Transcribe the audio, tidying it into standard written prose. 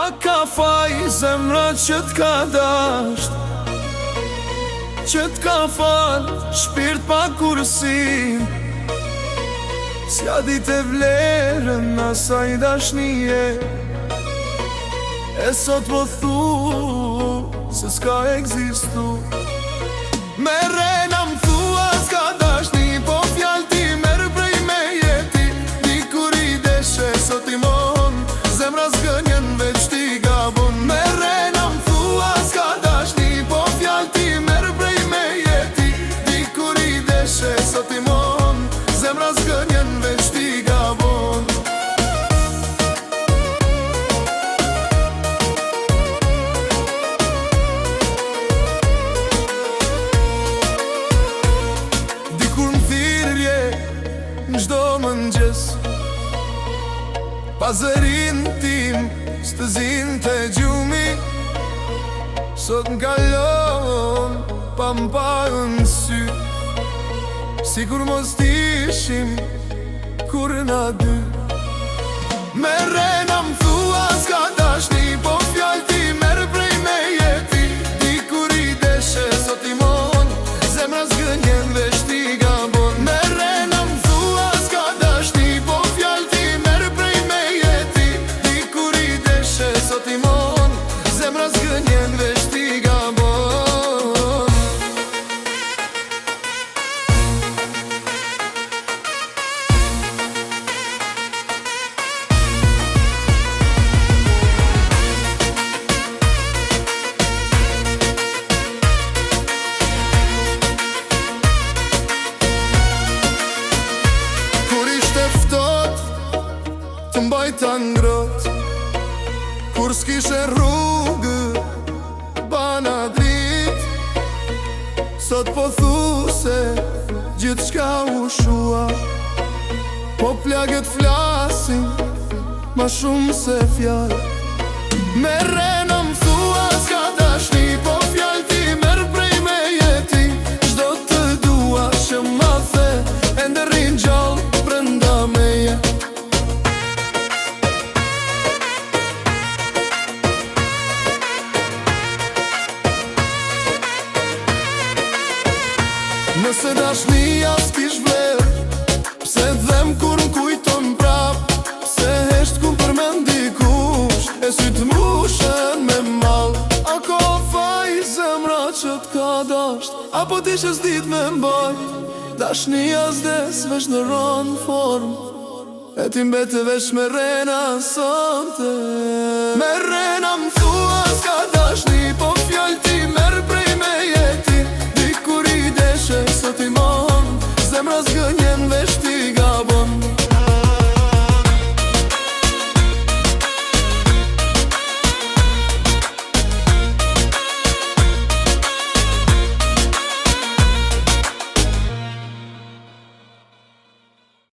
A ka faj zemra që t'ka dasht, që t'ka fal shpirt pa kursim, s'ja dit e vlerën asaj dashnije. E sot po thu se s'ka egzistu. Merrena m'thua s'ka dashni, po fjall ti merr prej me jeti. Dikur i deshe sot i mon, zemra s'gënjen veç ti gabon. Merrena m'thua s'ka dashni, po fjall ti merr prej me jeti. Dikur i deshe sot i mon, zemra s'gënjen veç ti gabon. Çdo mëngjes pazërin tim s'të zinte gjumi, sot m'kallon pa m'parë në sy, sikur mos t'ishim kur na dy. Merrena m'thua s'ka dashni, po fjall ti merr prej me jeti. Dikur i deshe sot i mon, zemra s'gënjen veç ti gabon. Merrena m'thua s'ka dashni, po fjall ti merr prej me jeti. Dikur i deshe sot i mon, zemra s'gënjen veç ti gabon. Të mbajta ngrot, kur s'kishe rrugë bana drit. Sot po thu se gjithë shka u shua, po plagët flasin ma shumë se fjall. Merrena m'thua s'ka dashni, po fjall ti merr prej me jeti. Çdo të dua që ma the, e ndërrin gjallë brenda meje. Nëse dashnia s'kish vler, pse dhem kur m'kujton prap? Pse hesht ku përmend dikush, e sy t'mbushen me mall? A ka faj zemra që t'ka dasht, apo t'ishe s'dit me mbajt? Dashnia s'des veç në ron form, e ti mbete veç merrena sonte. Merrena m'thua s'ka dashni, po fjall ti merr prej me jeti. Dikur i deshe sot i mon,